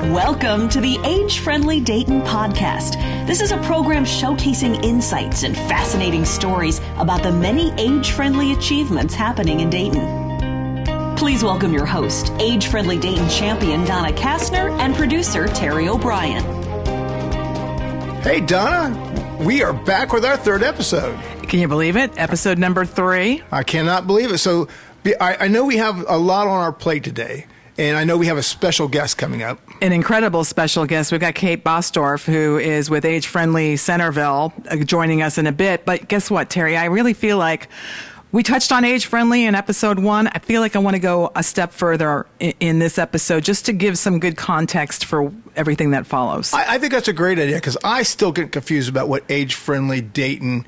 Welcome to the Age-Friendly Dayton podcast. This is a program showcasing insights and fascinating stories about the many age-friendly achievements happening in Dayton. Please welcome your host, Age-Friendly Dayton champion Donna Kastner and producer Terry O'Brien. Hey, Donna, we are back with our third episode. Can you believe it? Episode number 3. I cannot believe it. So I know we have a lot on our plate today. And I know we have a special guest coming up. An incredible special guest. We've got Kate Bostorff, who is with Age-Friendly Centerville, joining us in a bit. But guess what, Terry? I really feel like we touched on age-friendly in episode 1. I feel like I want to go a step further in this episode just to give some good context for everything that follows. I think that's a great idea because I still get confused about what age-friendly Dayton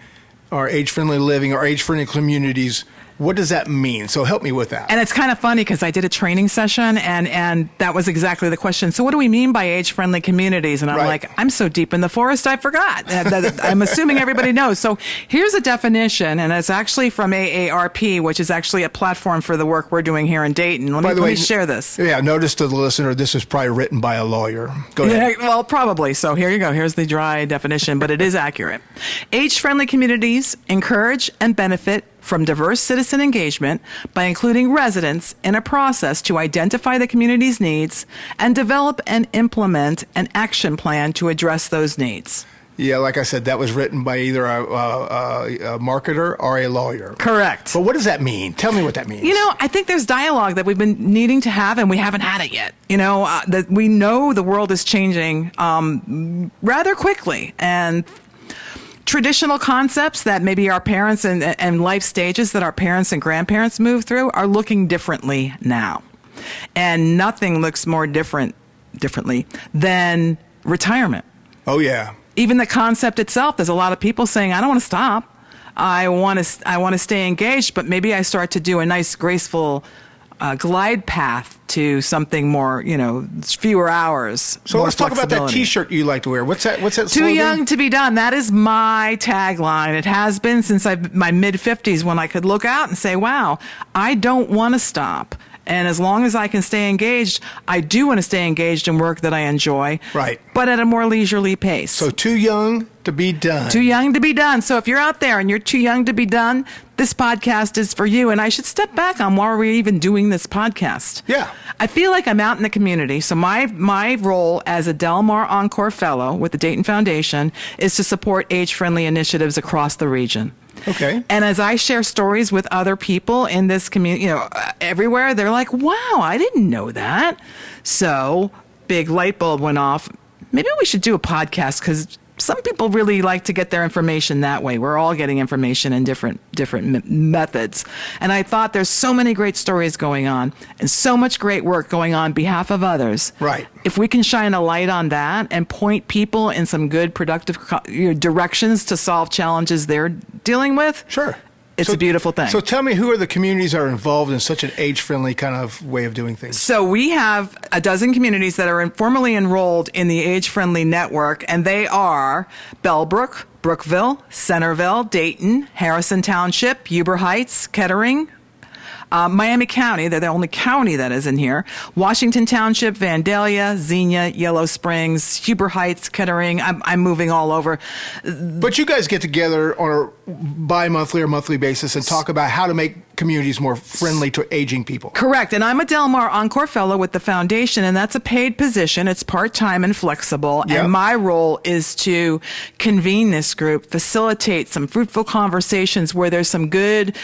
or age-friendly living or age-friendly communities. What does that mean? So help me with that. And it's kind of funny because I did a training session and that was exactly the question. So what do we mean by age-friendly communities? And I'm like, I'm so deep in the forest, I forgot. I'm assuming everybody knows. So here's a definition, and it's actually from AARP, which is actually a platform for the work we're doing here in Dayton. Let me share this. Yeah, notice to the listener, this is probably written by a lawyer. Go ahead. Yeah, well, probably. So here you go. Here's the dry definition, but it is accurate. Age-friendly communities encourage and benefit from diverse citizen engagement by including residents in a process to identify the community's needs and develop and implement an action plan to address those needs. Yeah, like I said, that was written by either a marketer or a lawyer. Correct. But what does that mean? Tell me what that means. You know, I think there's dialogue that we've been needing to have, and we haven't had it yet. You know, that we know the world is changing rather quickly, and traditional concepts that maybe our parents and life stages that our parents and grandparents moved through are looking differently now. And nothing looks more differently than retirement. Oh, yeah. Even the concept itself, there's a lot of people saying, I don't want to stop. I want to stay engaged, but maybe I start to do a nice, graceful glide path to something more, fewer hours. So let's talk about that T-shirt you like to wear. What's that Too slogan? young to be done. That is my tagline. It has been since my mid-50s when I could look out and say, wow, I don't want to stop. And as long as I can stay engaged, I do want to stay engaged in work that I enjoy. Right. But at a more leisurely pace. So too young to be done. Too young to be done. So if you're out there and you're too young to be done, this podcast is for you. And I should step back on why we're even doing this podcast. Yeah. I feel like I'm out in the community. So my role as a Mar Encore Fellow with the Dayton Foundation is to support age-friendly initiatives across the region. Okay. And as I share stories with other people in this community, everywhere, they're like, wow, I didn't know that. So big light bulb went off. Maybe we should do a podcast because some people really like to get their information that way. We're all getting information in different methods. And I thought there's so many great stories going on and so much great work going on behalf of others. Right. If we can shine a light on that and point people in some good, productive directions to solve challenges they're dealing with. Sure. It's a beautiful thing. So tell me, who are the communities that are involved in such an age-friendly kind of way of doing things? So we have a dozen communities that are formally enrolled in the Age-Friendly Network, and they are Bellbrook, Brookville, Centerville, Dayton, Harrison Township, Huber Heights, Kettering, Miami County, they're the only county that is in here, Washington Township, Vandalia, Xenia, Yellow Springs, Huber Heights, Kettering. I'm moving all over. But you guys get together on a bi-monthly or monthly basis and talk about how to make communities more friendly to aging people. Correct. And I'm a Mar Encore Fellow with the foundation, and that's a paid position. It's part-time and flexible. Yep. And my role is to convene this group, facilitate some fruitful conversations where there's some good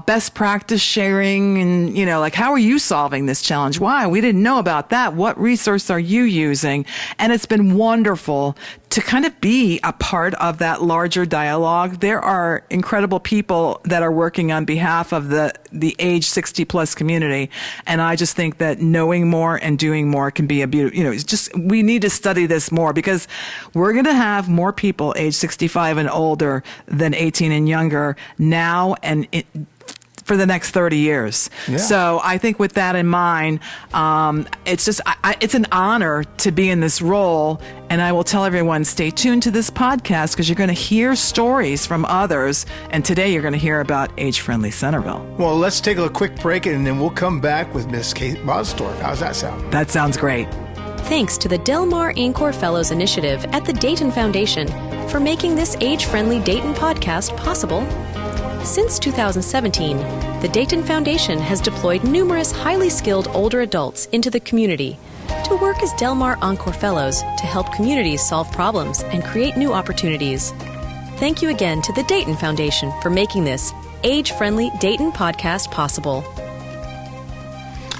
best practice sharing and, like, how are you solving this challenge? Why? We didn't know about that. What resource are you using? And it's been wonderful to kind of be a part of that larger dialogue. There are incredible people that are working on behalf of the age 60 plus community. And I just think that knowing more and doing more can be a beautiful, we need to study this more because we're going to have more people age 65 and older than 18 and younger now and for the next 30 years. Yeah. So I think with that in mind, it's an honor to be in this role. And I will tell everyone, stay tuned to this podcast because you're going to hear stories from others. And today you're going to hear about Age-Friendly Centerville. Well, let's take a quick break and then we'll come back with Miss Kate Bostorff. How's that sound? That sounds great. thanks to the Mar Encore Fellows initiative at the Dayton Foundation for making this Age-Friendly Dayton podcast possible. Since 2017, the Dayton Foundation has deployed numerous highly skilled older adults into the community to work as Mar Encore Fellows to help communities solve problems and create new opportunities. Thank you again to the Dayton Foundation for making this Age-Friendly Dayton podcast possible.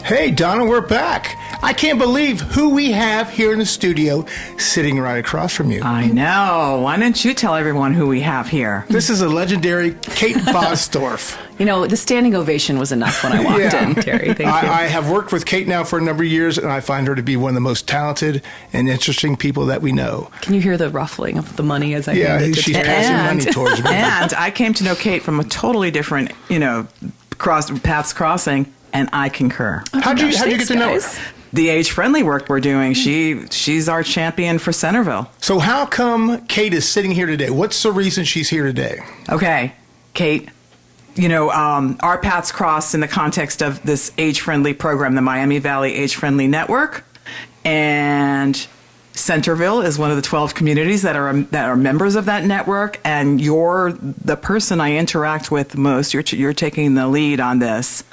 Hey, Donna, we're back. I can't believe who we have here in the studio sitting right across from you. I know. Why don't you tell everyone who we have here? This is a legendary Kate Bosdorf. You know, the standing ovation was enough when I walked in, Terry. Thank you. I have worked with Kate now for a number of years, and I find her to be one of the most talented and interesting people that we know. Can you hear the ruffling of the money as I hand it to she's Terry? passing money towards me. And I came to know Kate from a totally different, paths crossing, and I concur. How'd you get to know her? The age-friendly work we're doing, she's our champion for Centerville. So how come Kate is sitting here today? What's the reason she's here today? Okay, Kate, our paths crossed in the context of this age-friendly program, the Miami Valley Age-Friendly Network, and Centerville is one of the 12 communities that are members of that network, and you're the person I interact with most. You're taking the lead on this.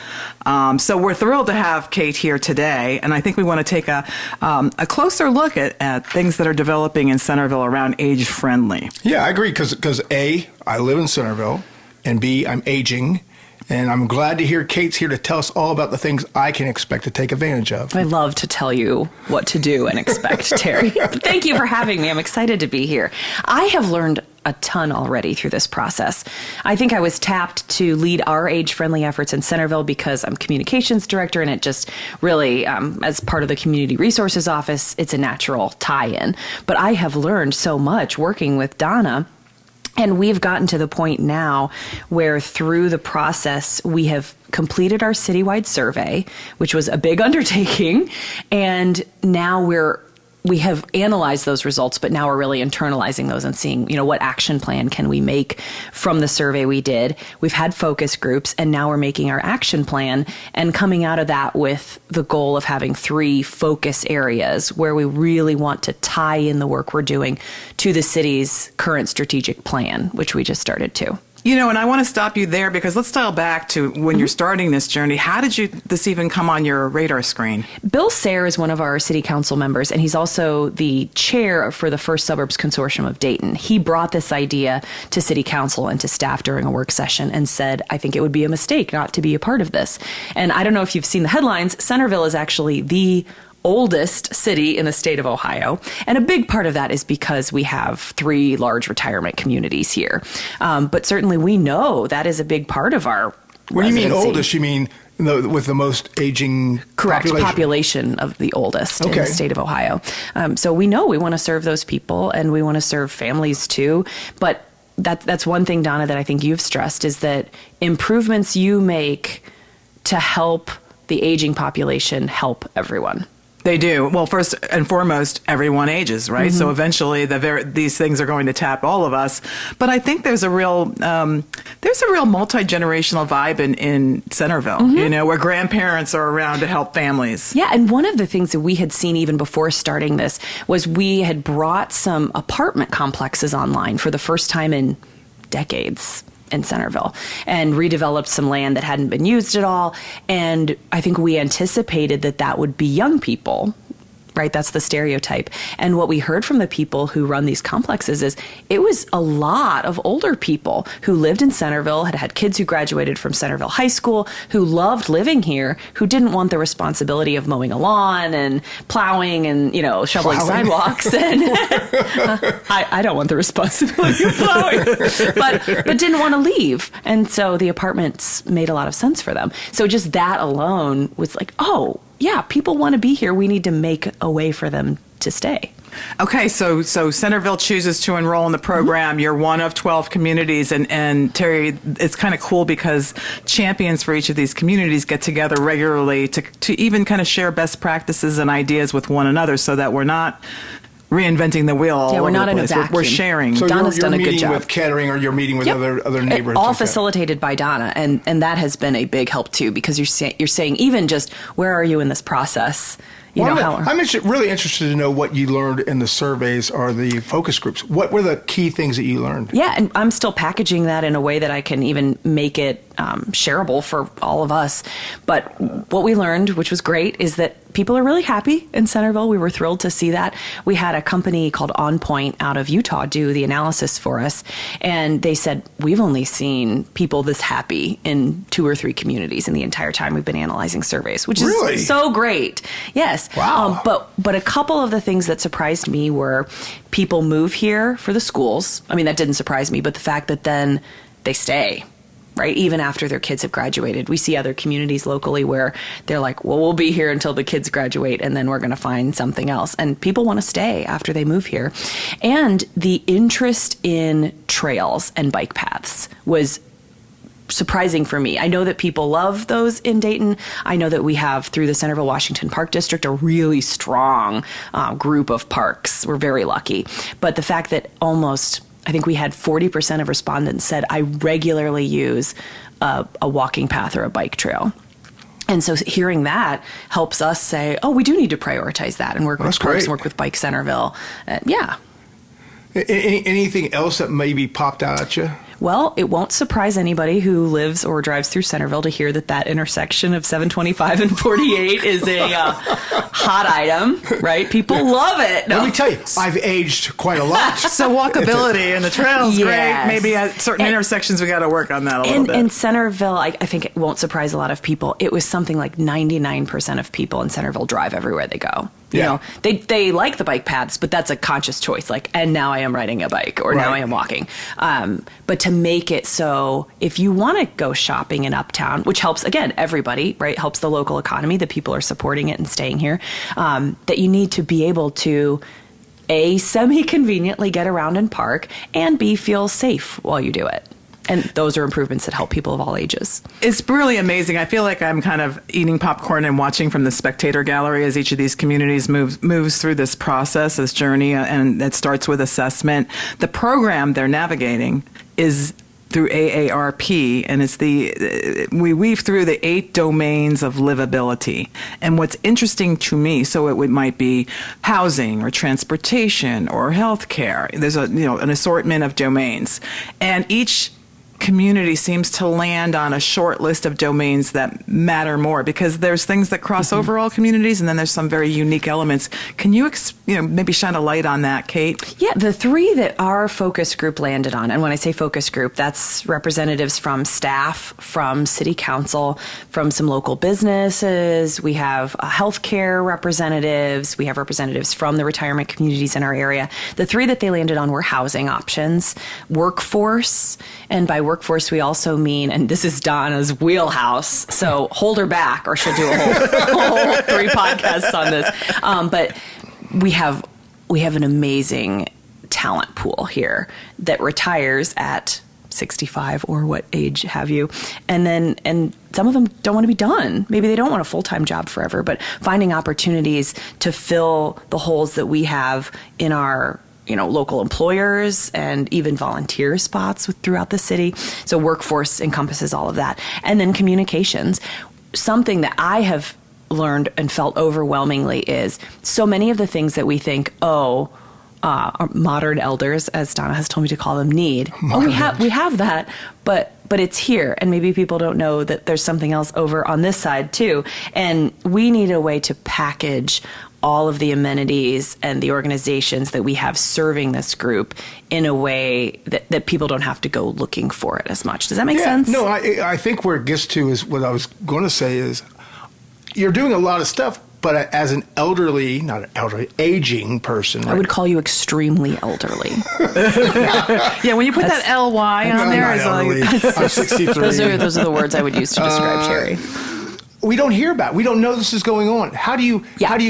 So we're thrilled to have Kate here today, and I think we want to take a closer look at things that are developing in Centerville around age-friendly. Yeah, I agree, because A, I live in Centerville, and B, I'm aging. And I'm glad to hear Kate's here to tell us all about the things I can expect to take advantage of. I love to tell you what to do and expect, Terry. Thank you for having me. I'm excited to be here. I have learned a ton already through this process. I think I was tapped to lead our age-friendly efforts in Centerville because I'm communications director, and it just really, as part of the Community Resources Office, it's a natural tie-in. But I have learned so much working with Donna. And we've gotten to the point now where through the process, we have completed our citywide survey, which was a big undertaking. And now we have analyzed those results, but now we're really internalizing those and seeing, what action plan can we make from the survey we did. We've had focus groups, and now we're making our action plan and coming out of that with the goal of having 3 focus areas where we really want to tie in the work we're doing to the city's current strategic plan, which we just started to. And I want to stop you there because let's dial back to when you're starting this journey. How did this even come on your radar screen? Bill Sayre is one of our city council members, and he's also the chair for the First Suburbs Consortium of Dayton. He brought this idea to city council and to staff during a work session and said, I think it would be a mistake not to be a part of this. And I don't know if you've seen the headlines. Centerville is actually the oldest city in the state of Ohio. And a big part of that is because we have 3 large retirement communities here. But certainly we know that is a big part of our When residency. you mean oldest, you mean with the most aging Correct. Population of the oldest in the state of Ohio. So we know we want to serve those people, and we want to serve families too. But that's one thing, Donna, that I think you've stressed is that improvements you make to help the aging population help everyone. They do. Well, first and foremost, everyone ages, right? Mm-hmm. So eventually, these things are going to tap all of us. But I think there's a real multi-generational vibe in Centerville. Mm-hmm. Where grandparents are around to help families. Yeah, and one of the things that we had seen even before starting this was we had brought some apartment complexes online for the first time in decades in Centerville, and redeveloped some land that hadn't been used at all. And I think we anticipated that would be young people, right? That's the stereotype. And what we heard from the people who run these complexes is it was a lot of older people who lived in Centerville, had kids who graduated from Centerville High School, who loved living here, who didn't want the responsibility of mowing a lawn and plowing and, shoveling sidewalks. And I don't want the responsibility of plowing, but didn't want to leave. And so the apartments made a lot of sense for them. So just that alone was like, oh, yeah, people want to be here. We need to make a way for them to stay. Okay, so Centerville chooses to enroll in the program. Mm-hmm. You're one of 12 communities, and Terry, it's kind of cool because champions for each of these communities get together regularly to even kind of share best practices and ideas with one another so that we're not reinventing the wheel all over the place. We're not in a vacuum. We're sharing. So Donna's you're done a good job. meeting with Kettering, or you're meeting with other neighborhoods. All facilitated by Donna, and that has been a big help too, because you're saying even just where are you in this process? I'm really interested to know what you learned in the surveys or the focus groups. What were the key things that you learned? Yeah, and I'm still packaging that in a way that I can even make it shareable for all of us. But what we learned, which was great, is that people are really happy in Centerville. We were thrilled to see that. We had a company called On Point out of Utah do the analysis for us, and they said, we've only seen people this happy in 2 or 3 communities in the entire time we've been analyzing surveys, which is so great. Yes. Wow. But a couple of the things that surprised me were people move here for the schools. I mean, that didn't surprise me, but the fact that then they stay. Right, even after their kids have graduated. We see other communities locally where they're like, well, we'll be here until the kids graduate and then we're going to find something else. And people want to stay after they move here. And the interest in trails and bike paths was surprising for me. I know that people love those in Dayton. I know that we have, through the Centerville Washington Park District, a really strong group of parks. We're very lucky. But the fact that I think we had 40% of respondents said, I regularly use a walking path or a bike trail. And so hearing that helps us say, we do need to prioritize that and work with parks and work with Bike Centerville. Yeah. Anything else that maybe popped out at you? Well, it won't surprise anybody who lives or drives through Centerville to hear that intersection of 725 and 48 is a hot item, right? People love it. Let me tell you, I've aged quite a lot. So walkability and the trail's great. Maybe at certain intersections we got to work on that a little bit. In Centerville, I think it won't surprise a lot of people. It was something like 99% of people in Centerville drive everywhere they go. You know, they like the bike paths, but that's a conscious choice. Like, and now I am riding a bike, or now I am walking. But to make it so, if you want to go shopping in Uptown, which helps, again, everybody, right? Helps the local economy, that people are supporting it and staying here, that you need to be able to, A, semi-conveniently get around and park, and B, feel safe while you do it. And those are improvements that help people of all ages. It's really amazing. I feel like I'm kind of eating popcorn and watching from the spectator gallery as each of these communities moves through this process, this journey, and it starts with assessment. The program they're navigating is through AARP, and it's we weave through the 8 domains of livability. And what's interesting to me, so it might be housing or transportation or healthcare. There's an assortment of domains, and each community seems to land on a short list of domains that matter more, because there's things that cross over all communities, and then there's some very unique elements. Can you maybe shine a light on that, Kate? Yeah, the 3 that our focus group landed on, and when I say focus group, that's representatives from staff, from city council, from some local businesses. We have healthcare representatives. We have representatives from the retirement communities in our area. The 3 that they landed on were housing options, workforce, and by workforce, we also mean, and this is Donna's wheelhouse, so hold her back, or she'll do a whole 3 podcasts on this. But we have an amazing talent pool here that retires at 65 or what age have you, and some of them don't want to be done. Maybe they don't want a full-time job forever, but finding opportunities to fill the holes that we have in our local employers and even volunteer spots throughout the city. So workforce encompasses all of that. And then communications. Something that I have learned and felt overwhelmingly is so many of the things that we think, our modern elders, as Donna has told me to call them, need. We have that, but it's here. And maybe people don't know that there's something else over on this side too. And we need a way to package all of the amenities and the organizations that we have serving this group in a way that people don't have to go looking for it as much. Does that make sense? No, I think where it gets to is what I was going to say is you're doing a lot of stuff, but as an aging person. Right? I would call you extremely elderly. Yeah, when you put that LY on there. I'm 63. Those are the words I would use to describe Terry. We don't hear about it. We don't know this is going on. How do you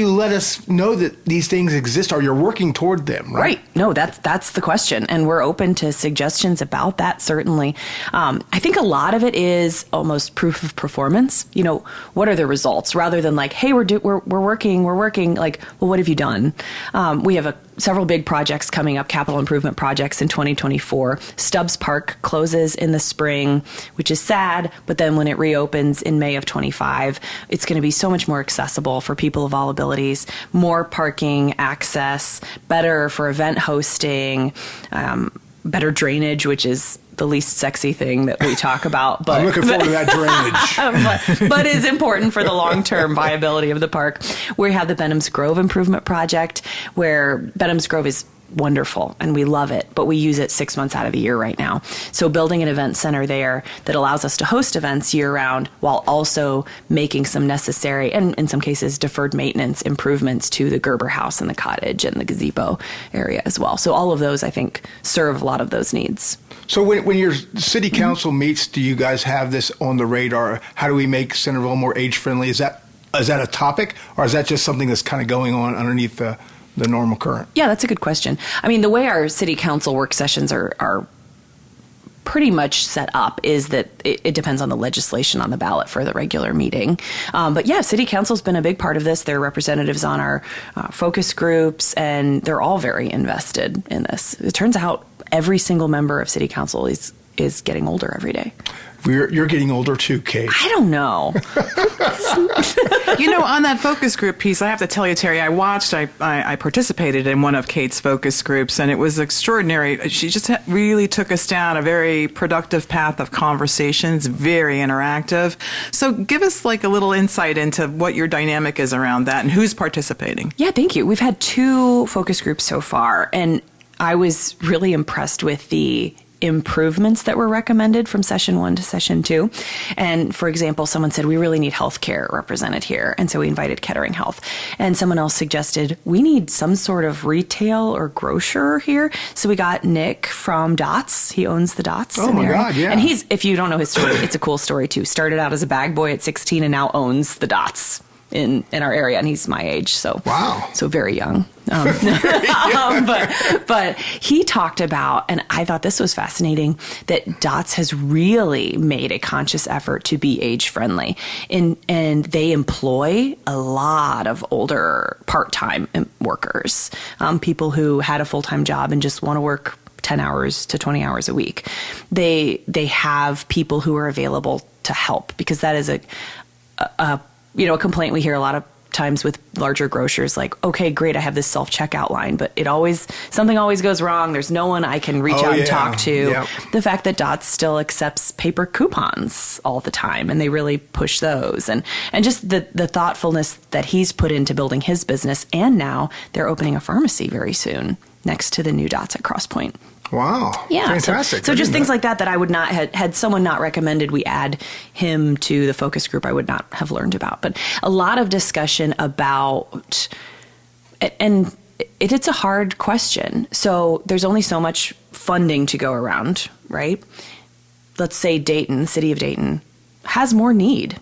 let us know that these things exist, or you're working toward them, right? No, that's the question. And we're open to suggestions about that, certainly. I think a lot of it is almost proof of performance. What are the results? Rather than like, hey, we're working. Like, well, what have you done? We have several big projects coming up, capital improvement projects in 2024. Stubbs Park closes in the spring, which is sad, but then when it reopens in May of 25, it's going to be so much more accessible for people of all abilities, more parking access, better for event hosting, better drainage, which is the least sexy thing that we talk about. But, I'm looking forward to that drainage. but is important for the long-term viability of the park. We have the Benham's Grove Improvement Project, where Benham's Grove is wonderful and we love it, but we use it 6 months out of the year right now. So building an event center there that allows us to host events year-round while also making some necessary, and in some cases deferred maintenance improvements to the Gerber House and the cottage and the gazebo area as well. So all of those, I think, serve a lot of those needs. So when your city council meets, do you guys have this on the radar? How do we make Centerville more age-friendly? Is that a topic, or is that just something that's kind of going on underneath the normal current? Yeah, that's a good question. I mean, the way our city council work sessions are pretty much set up is that it depends on the legislation on the ballot for the regular meeting. But yeah, city council's been a big part of this. There are representatives on our focus groups, and they're all very invested in this. It turns out every single member of city council is getting older every day. You're getting older too, Kate. I don't know. On that focus group piece, I have to tell you, Terry, I participated in one of Kate's focus groups, and it was extraordinary. She just really took us down a very productive path of conversations, very interactive. So give us like a little insight into what your dynamic is around that and who's participating. Yeah, thank you. We've had 2 focus groups so far, and I was really impressed with the improvements that were recommended from session 1 to session 2. And for example, someone said, we really need healthcare represented here. And so we invited Kettering Health. And someone else suggested, we need some sort of retail or grocer here. So we got Nick from Dots. He owns the Dots. Oh my God, yeah. And he's, if you don't know his story, it's a cool story too. Started out as a bag boy at 16 and now owns the Dots in our area, and he's my age, so wow, so very young. But he talked about, and I thought this was fascinating, that Dots has really made a conscious effort to be age friendly, and they employ a lot of older part-time workers, people who had a full-time job and just want to work 10 hours to 20 hours a week. They have people who are available to help, because that is a complaint we hear a lot of times with larger grocers, like, okay, great, I have this self-checkout line, but something always goes wrong. There's no one I can reach out and talk to. Yep. The fact that Dots still accepts paper coupons all the time, and they really push those. And just the thoughtfulness that he's put into building his business, and now they're opening a pharmacy very soon next to the new Dots at Cross Point. Wow. Yeah. Fantastic. So just things like that I would not had someone not recommended we add him to the focus group, I would not have learned about. But a lot of discussion about, and it's a hard question. So there's only so much funding to go around, right? Let's say Dayton, city of Dayton, has more need.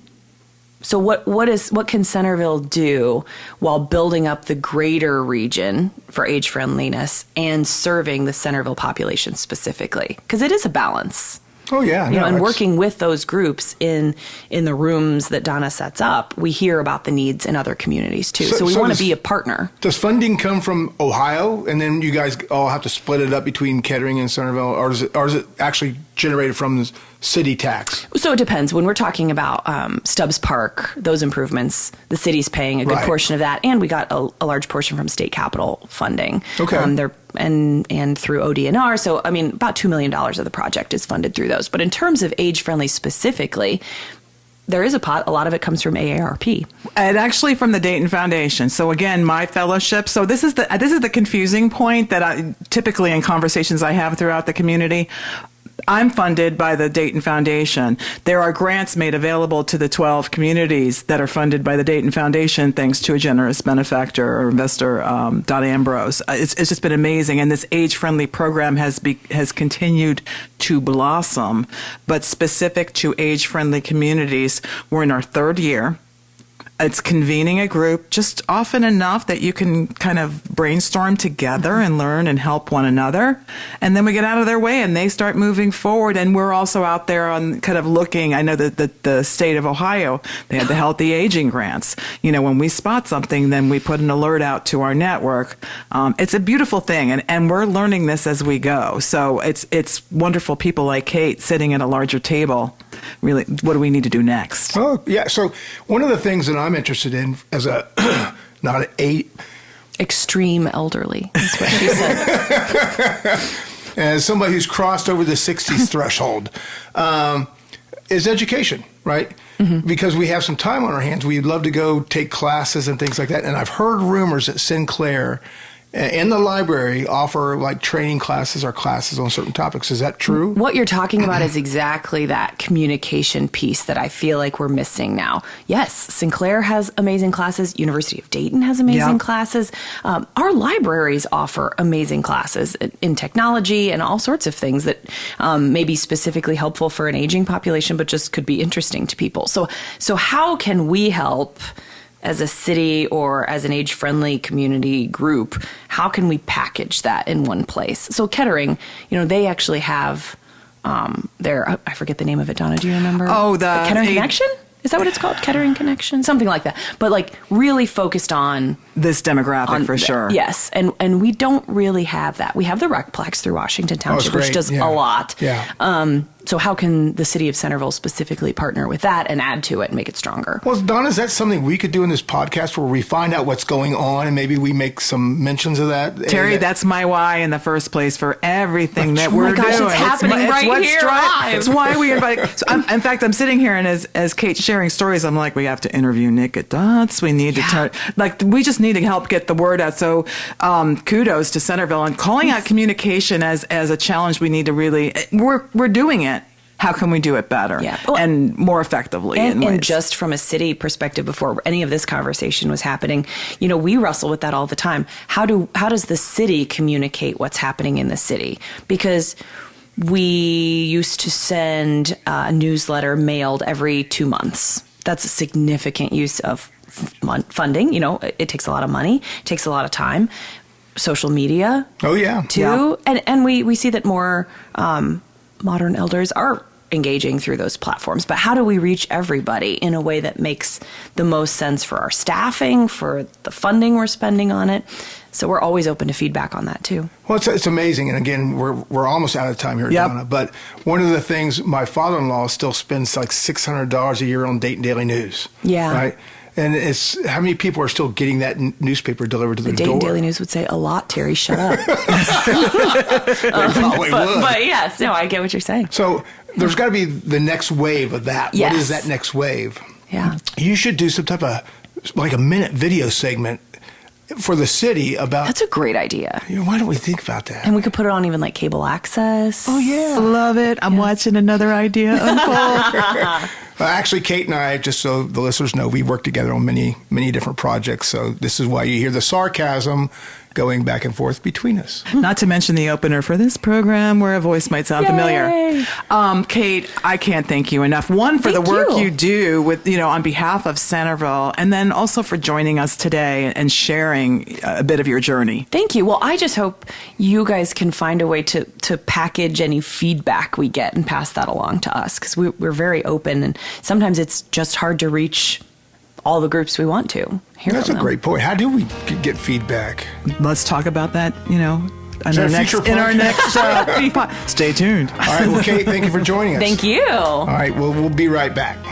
So what can Centerville do while building up the greater region for age friendliness and serving the Centerville population specifically? Because it is a balance. Oh yeah, and working with those groups in the rooms that Donna sets up, we hear about the needs in other communities too. So we want to be a partner. Does funding come from Ohio, and then you guys all have to split it up between Kettering and Centerville, or is it actually generated from the city tax? So it depends. When we're talking about Stubbs Park, those improvements, the city's paying a good portion of that, and we got a large portion from state capital funding. Okay. And through ODNR. So, I mean, about $2 million of the project is funded through those. But in terms of age-friendly specifically, there is a pot. A lot of it comes from AARP. And actually from the Dayton Foundation. So again, my fellowship. So this is the confusing point that I typically in conversations I have throughout the community. I'm funded by the Dayton Foundation. There are grants made available to the 12 communities that are funded by the Dayton Foundation, thanks to a generous benefactor or investor, Donna Ambrose. It's just been amazing, and this age-friendly program has continued to blossom. But specific to age-friendly communities, we're in our 3rd year. It's convening a group just often enough that you can kind of brainstorm together and learn and help one another. And then we get out of their way and they start moving forward. And we're also out there on kind of looking. I know that the state of Ohio, they have the healthy aging grants. When we spot something, then we put an alert out to our network. It's a beautiful thing. And we're learning this as we go. So it's wonderful people like Kate sitting at a larger table. Really, what do we need to do next? Oh, yeah. So one of the things that I'm interested in as a, not an extreme elderly, is what she said. As somebody who's crossed over the 60s threshold, is education, right? Mm-hmm. Because we have some time on our hands. We'd love to go take classes and things like that. And I've heard rumors that Sinclair in the library offer like training classes or classes on certain topics. Is that true? What you're talking about is exactly that communication piece that I feel like we're missing now. Yes, Sinclair has amazing classes. University of Dayton has amazing classes. Our libraries offer amazing classes in technology and all sorts of things that may be specifically helpful for an aging population, but just could be interesting to people. So how can we help as a city or as an age-friendly community group? How can we package that in one place? So Kettering, they actually have I forget the name of it, Donna, do you remember? Oh, the Kettering Connection? Is that what it's called? Kettering Connection? Something like that. But really focused on this demographic for sure. Yes. And we don't really have that. We have the Recplex through Washington Township, which does a lot. Yeah. So how can the city of Centerville specifically partner with that and add to it and make it stronger? Well, Donna, is that something we could do in this podcast where we find out what's going on and maybe we make some mentions of that? Terry, that's my why in the first place for everything that we're doing. It's happening here live. It's why we invite. So in fact, I'm sitting here and as Kate's sharing stories, I'm like, we have to interview Nick at Dots. We need to we just need to help get the word out. So kudos to Centerville and calling out communication as a challenge. We need to really, we're doing it. How can we do it better and more effectively? And just from a city perspective, before any of this conversation was happening, we wrestle with that all the time. How does the city communicate what's happening in the city? Because we used to send a newsletter mailed every 2 months. That's a significant use of funding. It takes a lot of money, it takes a lot of time. Social media. Oh, yeah. Too. Yeah. And we see that more modern elders are engaging through those platforms. But how do we reach everybody in a way that makes the most sense for our staffing, for the funding we're spending on it? So we're always open to feedback on that too. Well, it's amazing. And again, we're almost out of time here, Donna. But one of the things, my father-in-law still spends like $600 a year on Dayton Daily News. Yeah. Right? And it's how many people are still getting that newspaper delivered to their door? The Dayton Daily News would say a lot, Terry. Shut up. But yes, no, I get what you're saying. So there's got to be the next wave of that. Yes. What is that next wave? Yeah. You should do some type of like a minute video segment for the city about. That's a great idea. Why don't we think about that? And we could put it on even like cable access. Oh yeah, love it. I'm watching another idea unfold. Actually, Kate and I, just so the listeners know, we work together on many, many different projects. So this is why you hear the sarcasm going back and forth between us. Not to mention the opener for this program where a voice might sound familiar. Kate, I can't thank you enough. One, for the work you do with, on behalf of Centerville, and then also for joining us today and sharing a bit of your journey. Thank you. Well, I just hope you guys can find a way to package any feedback we get and pass that along to us, because we're very open, and sometimes it's just hard to reach all the groups we want to hear That's from them. A great point. How do we get feedback? Let's talk about that, in our next Stay tuned. All right. Well, Kate, thank you for joining us. Thank you. All right. Well, we'll be right back.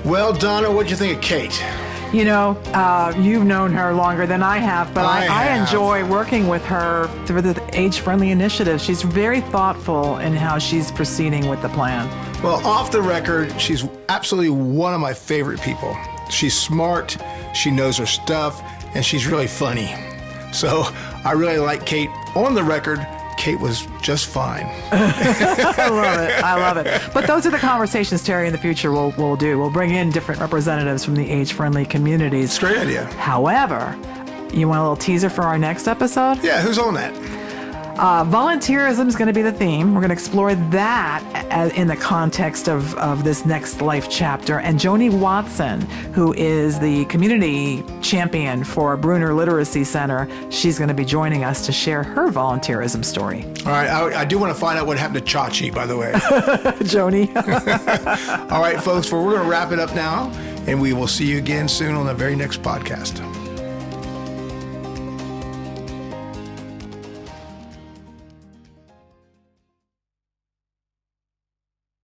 Well, Donna, what'd you think of Kate? You've known her longer than I have, but I enjoy working with her through the Age-Friendly initiative. She's very thoughtful in how she's proceeding with the plan. Well, off the record, she's absolutely one of my favorite people. She's smart, she knows her stuff, and she's really funny. So I really like Kate. On the record, Kate was just fine. I love it. But those are the conversations, Terry, in the future we'll do. We'll bring in different representatives from the age-friendly communities. It's a great idea. However, you want a little teaser for our next episode? Yeah, who's on that? Volunteerism is going to be the theme. We're going to explore that in the context of this next life chapter. And Joni Watson, who is the community champion for Bruner Literacy Center, she's going to be joining us to share her volunteerism story. All right, I do want to find out what happened to Chachi, by the way. Joni. All right, folks, we're going to wrap it up now, and we will see you again soon on the very next podcast.